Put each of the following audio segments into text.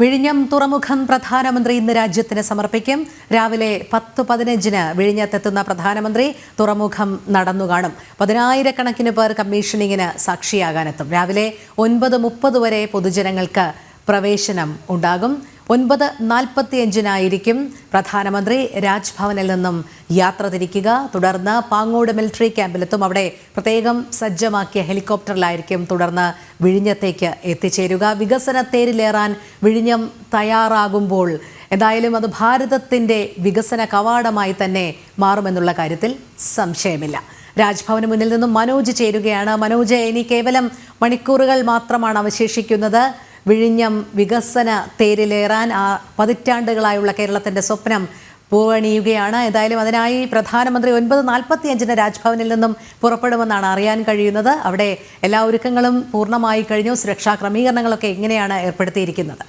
വിഴിഞ്ഞം തുറമുഖം പ്രധാനമന്ത്രി ഇന്ന് രാജ്യത്തിന് സമർപ്പിക്കും. രാവിലെ 10:15 വിഴിഞ്ഞത്തെത്തുന്ന പ്രധാനമന്ത്രി തുറമുഖം നടന്നുകാണും. 10,000-കണക്കിന് പേർ കമ്മീഷനിങ്ങിന് സാക്ഷിയാകാനെത്തും. രാവിലെ 9:30 വരെ പൊതുജനങ്ങൾക്ക് പ്രവേശനം ഉണ്ടാകും. 9:45 പ്രധാനമന്ത്രി രാജ്ഭവനിൽ നിന്നും യാത്ര തിരിക്കുക. തുടർന്ന് പാങ്ങോട് മിലിറ്ററി ക്യാമ്പിലെത്തും. അവിടെ പ്രത്യേകം സജ്ജമാക്കിയ ഹെലികോപ്റ്ററിലായിരിക്കും തുടർന്ന് വിഴിഞ്ഞത്തേക്ക് എത്തിച്ചേരുക. വികസന തേരിലേറാൻ വിഴിഞ്ഞം തയ്യാറാകുമ്പോൾ എന്തായാലും അത് ഭാരതത്തിൻ്റെ വികസന കവാടമായി തന്നെ മാറുമെന്നുള്ള കാര്യത്തിൽ സംശയമില്ല. രാജ്ഭവന് മുന്നിൽ നിന്നും മനോജ് ചേരുകയാണ്. മനോജ്, ഇനി കേവലം മണിക്കൂറുകൾ മാത്രമാണ് അവശേഷിക്കുന്നത്. വിഴിഞ്ഞം വികസന തേരിലേറാൻ പതിറ്റാണ്ടുകളായുള്ള കേരളത്തിൻ്റെ സ്വപ്നം പൂവണിയുകയാണ്. ഏതായാലും അതിനായി പ്രധാനമന്ത്രി 9:45 രാജ്ഭവനിൽ നിന്നും പുറപ്പെടുമെന്നാണ് അറിയാൻ കഴിയുന്നത്. അവിടെ എല്ലാ ഒരുക്കങ്ങളും പൂർണ്ണമായി കഴിഞ്ഞു. സുരക്ഷാ ക്രമീകരണങ്ങളൊക്കെ എങ്ങനെയാണ് ഏർപ്പെടുത്തിയിരിക്കുന്നത്?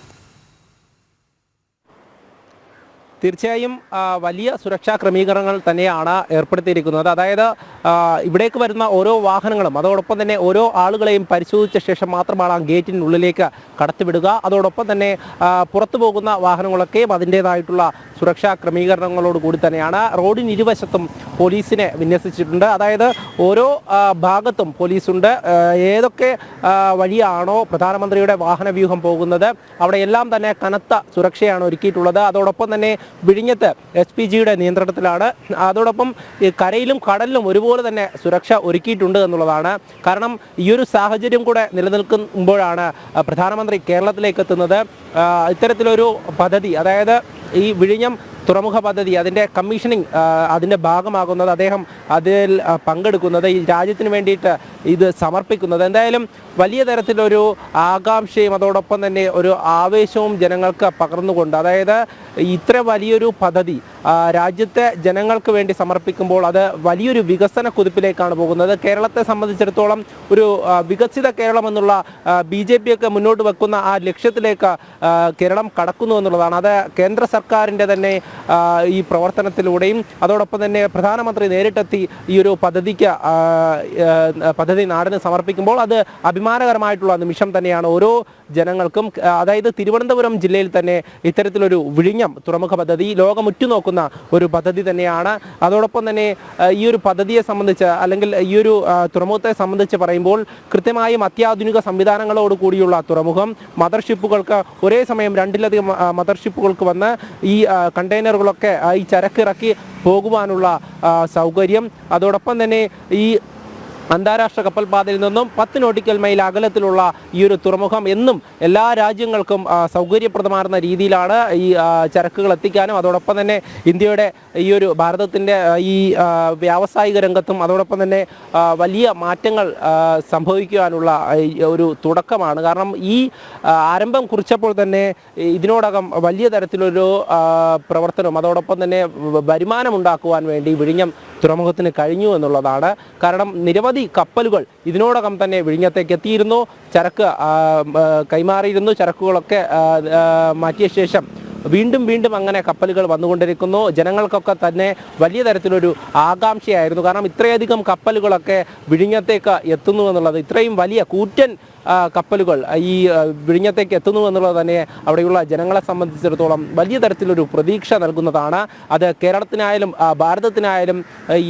തീർച്ചയായും വലിയ സുരക്ഷാ ക്രമീകരണങ്ങൾ തന്നെയാണ് ഏർപ്പെടുത്തിയിരിക്കുന്നത്. അതായത് ഇവിടേക്ക് വരുന്ന ഓരോ വാഹനങ്ങളും അതോടൊപ്പം തന്നെ ഓരോ ആളുകളെയും പരിശോധിച്ച ശേഷം മാത്രമാണ് ആ ഗേറ്റിനുള്ളിലേക്ക് കടത്തിവിടുക. അതോടൊപ്പം തന്നെ പുറത്തു പോകുന്ന വാഹനങ്ങളൊക്കെയും അതിൻ്റേതായിട്ടുള്ള സുരക്ഷാ ക്രമീകരണങ്ങളോട് കൂടി തന്നെയാണ്. റോഡിന് ഇരുവശത്തും പോലീസിനെ വിന്യസിച്ചിട്ടുണ്ട്. അതായത് ഓരോ ഭാഗത്തും പോലീസുണ്ട്. ഏതൊക്കെ വഴിയാണോ പ്രധാനമന്ത്രിയുടെ വാഹനവ്യൂഹം പോകുന്നത് അവിടെയെല്ലാം തന്നെ കനത്ത സുരക്ഷയാണ് ഒരുക്കിയിട്ടുള്ളത്. അതോടൊപ്പം തന്നെ വിഴിഞ്ഞത്ത് SPGയുടെ നിയന്ത്രണത്തിലാണ്. അതോടൊപ്പം കരയിലും കടലിലും ഒരുപോലെ തന്നെ സുരക്ഷ ഒരുക്കിയിട്ടുണ്ട് എന്നുള്ളതാണ്. കാരണം ഈ ഒരു സാഹചര്യം കൂടെ നിലനിൽക്കുമ്പോഴാണ് പ്രധാനമന്ത്രി കേരളത്തിലേക്ക് എത്തുന്നത്. ഇത്തരത്തിലൊരു പദ്ധതി, അതായത് ഈ വിഴിഞ്ഞം തുറമുഖ പദ്ധതി അതിൻ്റെ കമ്മീഷനിങ് അതിൻ്റെ ഭാഗമാകുന്നത്, അദ്ദേഹം അതിൽ പങ്കെടുക്കുന്നത്, ഈ രാജ്യത്തിന് വേണ്ടിയിട്ട് ഇത് സമർപ്പിക്കുന്നത് എന്തായാലും വലിയ തരത്തിലൊരു ആകാംക്ഷയും അതോടൊപ്പം തന്നെ ഒരു ആവേശവും ജനങ്ങൾക്ക് പകർന്നുകൊണ്ട്, അതായത് ഇത്ര വലിയൊരു പദ്ധതി രാജ്യത്തെ ജനങ്ങൾക്ക് വേണ്ടി സമർപ്പിക്കുമ്പോൾ അത് വലിയൊരു വികസന കുതിപ്പിലേക്കാണ് പോകുന്നത്. കേരളത്തെ സംബന്ധിച്ചിടത്തോളം ഒരു വികസിത കേരളം എന്നുള്ള BJP ഒക്കെ മുന്നോട്ട് വെക്കുന്ന ആ ലക്ഷ്യത്തിലേക്ക് കേരളം കടക്കുന്നു എന്നുള്ളതാണ്. അത് കേന്ദ്ര സർക്കാരിൻ്റെ തന്നെ ഈ പ്രവർത്തനത്തിലൂടെയും അതോടൊപ്പം തന്നെ പ്രധാനമന്ത്രി നേരിട്ടെത്തി ഈ ഒരു പദ്ധതി നാടിന് സമർപ്പിക്കുമ്പോൾ അത് അഭിമാനകരമായിട്ടുള്ള നിമിഷം തന്നെയാണ് ഓരോ ജനങ്ങൾക്കും. അതായത് തിരുവനന്തപുരം ജില്ലയിൽ തന്നെ ഇത്തരത്തിലൊരു വിഴിഞ്ഞം തുറമുഖ പദ്ധതി ലോകം ഉറ്റുനോക്കുന്ന ഒരു പദ്ധതി തന്നെയാണ്. അതോടൊപ്പം തന്നെ ഈ ഒരു പദ്ധതിയെ സംബന്ധിച്ച് അല്ലെങ്കിൽ ഈ ഒരു തുറമുഖത്തെ സംബന്ധിച്ച് പറയുമ്പോൾ കൃത്യമായും അത്യാധുനിക സംവിധാനങ്ങളോട് കൂടിയുള്ള തുറമുഖം, മദർഷിപ്പുകൾക്ക് ഒരേ സമയം 2-ലധികം മദർഷിപ്പുകൾക്ക് വന്ന് ഈ കണ്ടെയ്നറുകളൊക്കെ ഈ ചരക്കിറക്കി പോകുവാനുള്ള സൗകര്യം, അതോടൊപ്പം തന്നെ ഈ അന്താരാഷ്ട്ര കപ്പൽപാതയിൽ നിന്നും 10 നോട്ടിക്കൽ മൈൽ അകലത്തിലുള്ള ഈ ഒരു തുറമുഖം എന്നും എല്ലാ രാജ്യങ്ങൾക്കും സൗകര്യപ്രദമാകുന്ന രീതിയിലാണ് ഈ ചരക്കുകൾ എത്തിക്കാനും അതോടൊപ്പം തന്നെ ഇന്ത്യയുടെ ഈ ഒരു ഭാരതത്തിൻ്റെ ഈ വ്യാവസായിക രംഗത്തും അതോടൊപ്പം തന്നെ വലിയ മാറ്റങ്ങൾ സംഭവിക്കുവാനുള്ള ഒരു തുടക്കമാണ്. കാരണം ഈ ആരംഭം കുറിച്ചപ്പോൾ തന്നെ ഇതിനോടകം വലിയ തരത്തിലൊരു പ്രവർത്തനം അതോടൊപ്പം തന്നെ വരുമാനമുണ്ടാക്കുവാൻ വേണ്ടി വിഴിഞ്ഞം തുറമുഖത്തിന് കഴിഞ്ഞു എന്നുള്ളതാണ്. കാരണം നിരവധി കപ്പലുകൾ ഇതിനോടകം തന്നെ വിഴിഞ്ഞത്തേക്ക് എത്തിയിരുന്നു, ചരക്ക് കൈമാറിയിരുന്നു. ചരക്കുകളൊക്കെ മാറ്റിയ ശേഷം വീണ്ടും അങ്ങനെ കപ്പലുകൾ വന്നുകൊണ്ടിരിക്കുന്നു. ജനങ്ങൾക്കൊക്കെ തന്നെ വലിയ തരത്തിലൊരു ആകാംക്ഷയായിരുന്നു. കാരണം ഇത്രയധികം കപ്പലുകളൊക്കെ വിഴിഞ്ഞത്തേക്ക് എത്തുന്നു എന്നുള്ളത്, ഇത്രയും വലിയ കൂറ്റൻ കപ്പലുകൾ ഈ വിഴിഞ്ഞത്തേക്ക് എത്തുന്നു എന്നുള്ളത് തന്നെ അവിടെയുള്ള ജനങ്ങളെ സംബന്ധിച്ചിടത്തോളം വലിയ തരത്തിലൊരു പ്രതീക്ഷ നൽകുന്നതാണ്. അത് കേരളത്തിനായാലും ഭാരതത്തിനായാലും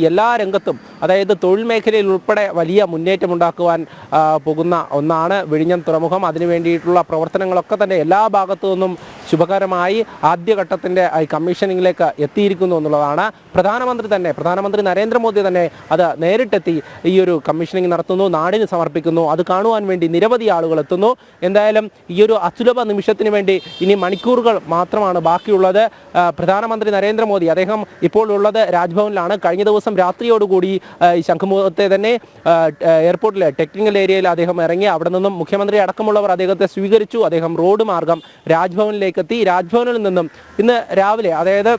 എല്ലാ രംഗത്തും, അതായത് തൊഴിൽ മേഖലയിൽ ഉൾപ്പെടെ വലിയ മുന്നേറ്റമുണ്ടാക്കുവാൻ പോകുന്ന ഒന്നാണ് വിഴിഞ്ഞം തുറമുഖം. അതിനു വേണ്ടിയിട്ടുള്ള പ്രവർത്തനങ്ങളൊക്കെ തന്നെ എല്ലാ ഭാഗത്തു നിന്നും ശുഭകരമായി ആദ്യഘട്ടത്തിൻ്റെ കമ്മീഷനിങ്ങിലേക്ക് എത്തിയിരിക്കുന്നു എന്നുള്ളതാണ്. പ്രധാനമന്ത്രി നരേന്ദ്രമോദി തന്നെ അത് നേരിട്ടെത്തി ഈ ഒരു കമ്മീഷനിങ് നടത്തുന്നു, നാടിന് സമർപ്പിക്കുന്നു. അത് കാണുവാൻ വേണ്ടി നിരവധി ആളുകൾ എത്തുന്നു. എന്തായാലും ഈ ഒരു അസുലഭ നിമിഷത്തിന് വേണ്ടി ഇനി മണിക്കൂറുകൾ മാത്രമാണ് ബാക്കിയുള്ളത്. പ്രധാനമന്ത്രി നരേന്ദ്രമോദി അദ്ദേഹം ഇപ്പോൾ ഉള്ളത് രാജ്ഭവനിലാണ്. കഴിഞ്ഞ ദിവസം രാത്രിയോടുകൂടി ശംഖുമുഖത്തെ തന്നെ എയർപോർട്ടിലെ ടെക്നിക്കൽ ഏരിയയിൽ അദ്ദേഹം ഇറങ്ങി. അവിടെ നിന്നും മുഖ്യമന്ത്രി അടക്കമുള്ളവർ അദ്ദേഹത്തെ സ്വീകരിച്ചു. അദ്ദേഹം റോഡ് മാർഗം രാജ്ഭവനിലേക്ക് എത്തി. രാജ്ഭവനിൽ നിന്നും ഇന്ന് രാവിലെ, അതായത്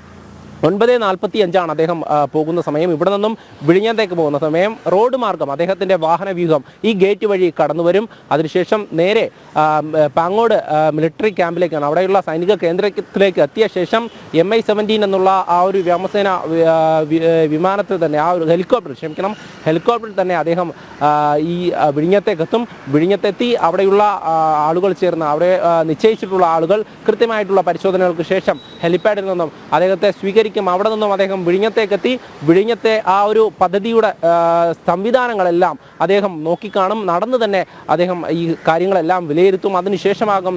9:45 അദ്ദേഹം പോകുന്ന സമയം. ഇവിടെ നിന്നും വിഴിഞ്ഞത്തേക്ക് പോകുന്ന സമയം റോഡ് മാർഗം അദ്ദേഹത്തിൻ്റെ വാഹന വ്യൂഹം ഈ ഗേറ്റ് വഴി കടന്നു വരും. അതിനുശേഷം നേരെ പാങ്ങോട് മിലിറ്ററി ക്യാമ്പിലേക്കാണ്, അവിടെയുള്ള സൈനിക കേന്ദ്രത്തിലേക്ക് എത്തിയ ശേഷം MI-17 എന്നുള്ള ആ ഒരു വ്യോമസേന വിമാനത്തിൽ തന്നെ, ആ ഒരു ഹെലികോപ്റ്ററിൽ തന്നെ അദ്ദേഹം ഈ വിഴിഞ്ഞത്തേക്കെത്തും. വിഴിഞ്ഞത്തെത്തി അവിടെയുള്ള ആളുകൾ ചേർന്ന് അവിടെ നിശ്ചയിച്ചിട്ടുള്ള ആളുകൾ കൃത്യമായിട്ടുള്ള പരിശോധനകൾക്ക് ശേഷം ഹെലിപ്പാഡിൽ നിന്നും അദ്ദേഹത്തെ സ്വീകരിക്കും. അവിടെ നിന്നും അദ്ദേഹം വിഴിഞ്ഞത്തേക്കെത്തി വിഴിഞ്ഞത്തെ ആ ഒരു പദ്ധതിയുടെ സംവിധാനങ്ങളെല്ലാം അദ്ദേഹം നോക്കിക്കാണും. നടന്നു തന്നെ അദ്ദേഹം ഈ കാര്യങ്ങളെല്ലാം വിലയിരുത്തും. അതിനുശേഷമാകും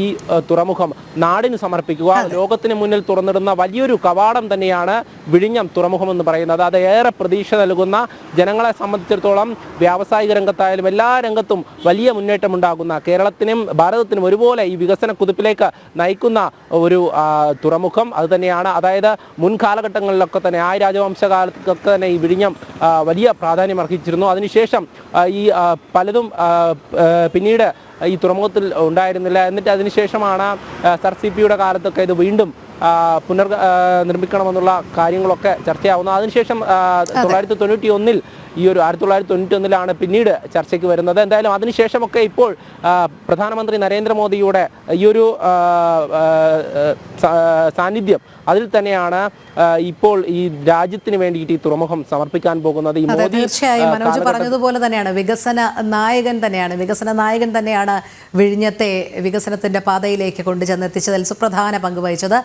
ഈ തുറമുഖം നാടിന് സമർപ്പിക്കുക. ലോകത്തിന് മുന്നിൽ തുറന്നിടുന്ന വലിയൊരു കവാടം തന്നെയാണ് വിഴിഞ്ഞം തുറമുഖം എന്ന് പറയുന്നത്. അത് ഏറെ പ്രതീക്ഷ നൽകുന്ന, ജനങ്ങളെ സംബന്ധിച്ചിടത്തോളം വ്യാവസായിക രംഗത്തായാലും എല്ലാ രംഗത്തും വലിയ മുന്നേറ്റമുണ്ടാകുന്ന, കേരളത്തിനും ഭാരതത്തിനും ഒരുപോലെ ഈ വികസന കുതിപ്പിലേക്ക് നയിക്കുന്ന ഒരു തുറമുഖം അത് തന്നെയാണ്. അതായത് മുൻ കാലഘട്ടങ്ങളിലൊക്കെ തന്നെ, ആ രാജവംശ കാലത്തൊക്കെ തന്നെ ഈ വിഴിഞ്ഞം വലിയ പ്രാധാന്യം അർഹിച്ചിരുന്നു. അതിനുശേഷം ഈ പലതും പിന്നീട് ഈ തുറമുഖത്തിൽ ഉണ്ടായിരുന്നില്ല. എന്നിട്ട് അതിനുശേഷമാണ് സർ CP യുടെ കാലത്തൊക്കെ ഇത് വീണ്ടും നിർമ്മിക്കണമെന്നുള്ള കാര്യങ്ങളൊക്കെ ചർച്ചയാവുന്നത്. അതിനുശേഷം 1991 ഈ ഒരു 1991 പിന്നീട് ചർച്ചയ്ക്ക് വരുന്നത്. എന്തായാലും അതിനുശേഷമൊക്കെ ഇപ്പോൾ പ്രധാനമന്ത്രി നരേന്ദ്രമോദിയുടെ ഈ ഒരു സാന്നിധ്യം അതിൽ തന്നെയാണ് ഇപ്പോൾ ഈ രാജ്യത്തിന് വേണ്ടിയിട്ട് ഈ തുറമുഖം സമർപ്പിക്കാൻ പോകുന്നത്. ഈ മോദി തീർച്ചയായും മനോജ് പറഞ്ഞതുപോലെ തന്നെയാണ്, വികസന നായകൻ തന്നെയാണ് വിഴിഞ്ഞത്തെ വികസനത്തിന്റെ പാതയിലേക്ക് കൊണ്ടുചെന്നെത്തിച്ചതിൽ സുപ്രധാന പങ്ക് വഹിച്ചത്.